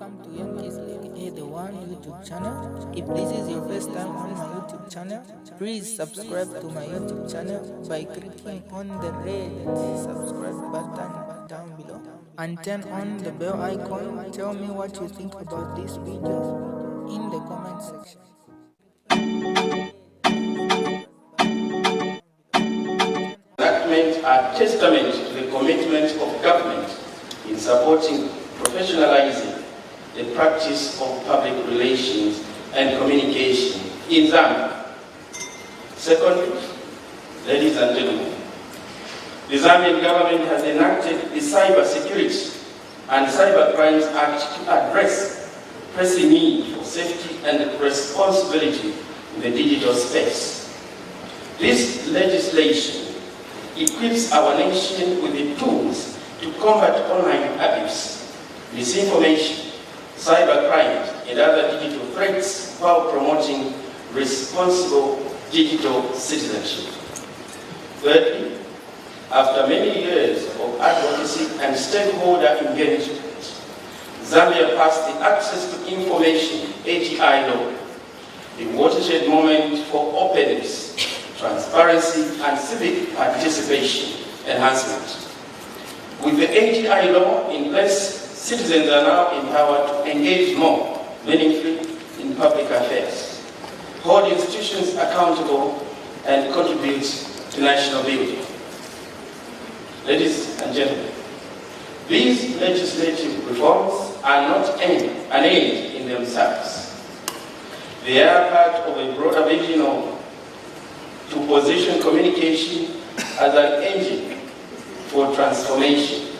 Welcome to Young Kids League the One YouTube channel. If this is your first time on my YouTube channel, please subscribe to my YouTube channel by clicking on the red subscribe button down below and turn on the bell icon. Tell me what you think about this video in the comment section. Enactment are testament to the commitment of government in supporting professionalizing the practice of public relations and communication in Zambia. Secondly, ladies and gentlemen, the Zambian government has enacted the Cyber Security and Cyber Crimes Act to address the pressing need for safety and responsibility in the digital space. This legislation equips our nation with the tools to combat online abuse, misinformation, cybercrime, and other digital threats while promoting responsible digital citizenship. Thirdly, after many years of advocacy and stakeholder engagement, Zambia passed the Access to Information (APRA) law, a watershed moment for openness, transparency, and civic participation enhancement. With the APRA law in place, citizens are now empowered to engage more meaningfully in public affairs, hold institutions accountable, and contribute to national building. Ladies and gentlemen, these legislative reforms are not an end in themselves. They are part of a broader vision to position communication as an engine for transformation.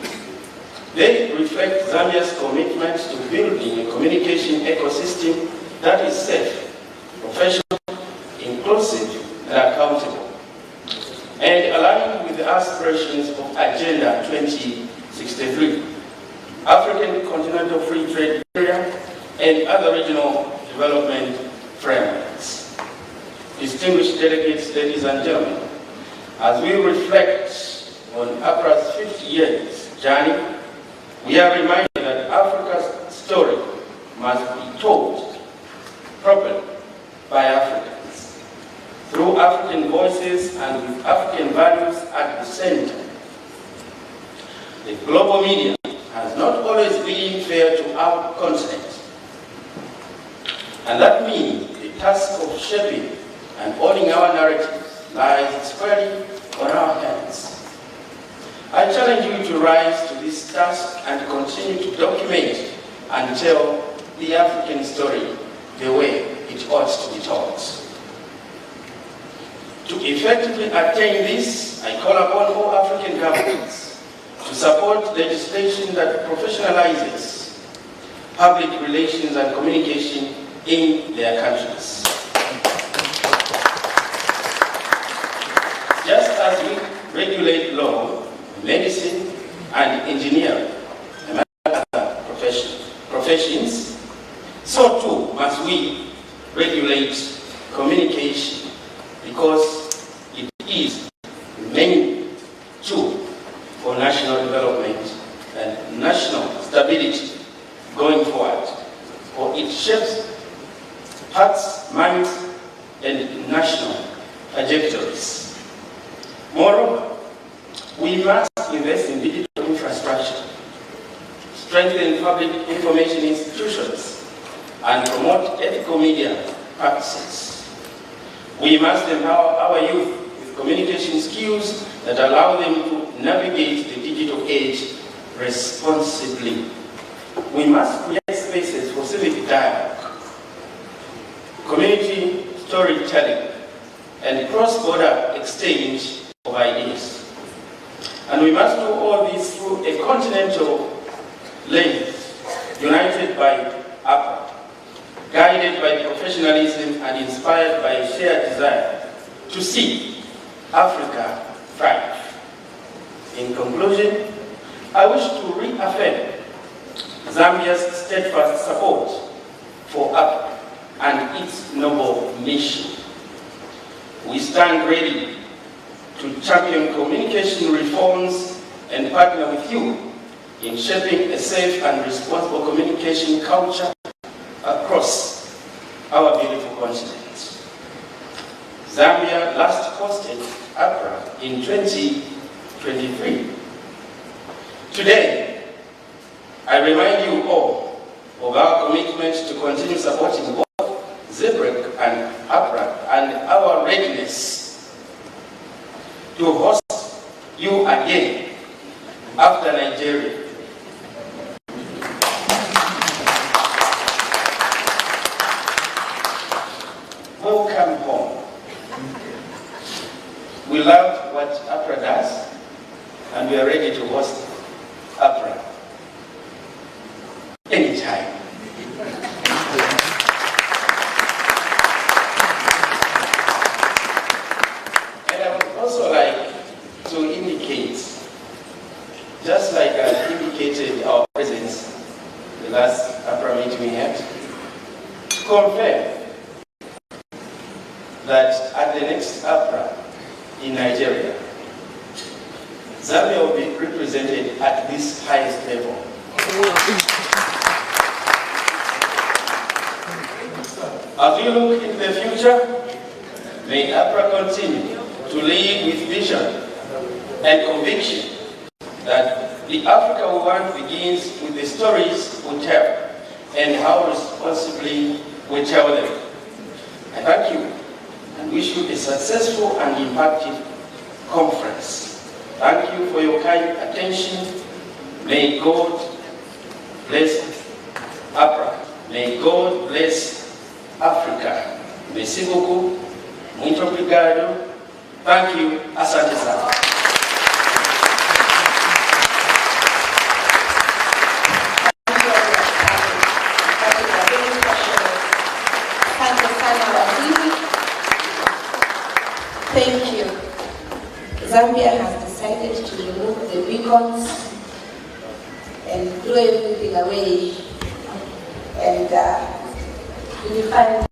They reflect Zambia's commitment to building a communication ecosystem that is safe, professional, inclusive, and accountable, and aligned with the aspirations of Agenda 2063, African Continental Free Trade Area, and other regional development frameworks. Distinguished delegates, ladies and gentlemen, as we reflect on APRA's 50 years journey, we are reminded that Africa's story must be told properly by Africans, through African voices and with African values at the center. The global media has not always been fair to our continent, and that means the task of shaping and owning our narrative lies squarely on our hands. I challenge you to rise to this task and continue to document and tell the African story the way it ought to be told. To effectively attain this, I call upon all African governments to support legislation that professionalizes public relations and communication in their countries. Just as we regulate law, medicine, and engineering, and other professions, so too must we regulate communication, because it is the main tool for national development and national stability going forward, for it shapes hearts, minds, and national trajectories. Moreover, we must invest in digital infrastructure, strengthen public information institutions, and promote ethical media practices. We must empower our youth with communication skills that allow them to navigate the digital age responsibly. We must create spaces for civic dialogue, community storytelling, and cross-border exchange of ideas. And we must do all this through a continental lens, united by APRA, guided by professionalism and inspired by a shared desire to see Africa thrive. In conclusion, I wish to reaffirm Zambia's steadfast support for APRA and its noble mission. We stand ready to champion communication reforms and partner with you in shaping a safe and responsible communication culture across our beautiful continent. Zambia last hosted APRA in 2023. Today, I remind you all of our commitment to continue supporting both ZBREC and APRA and our readiness to host you again after Nigeria. Welcome home. We love what APRA does, and we are ready to host APRA anytime. And I would also like to indicate, just like I indicated our presence the last APRA meeting we had, to confirm that at the next APRA in Nigeria, Zambia will be represented at this highest level. As we look into the future, may APRA continue to lead with vision and conviction that the Africa we want begins with the stories we tell and how responsibly we tell them. I thank you and wish you a successful and impactful conference. Thank you for your kind attention. May God bless APRA. May God bless Africa. Merci beaucoup. Muito obrigado. Thank you. Asante sana. Thank you. Zambia has decided to remove the beacons and throw everything away and unify.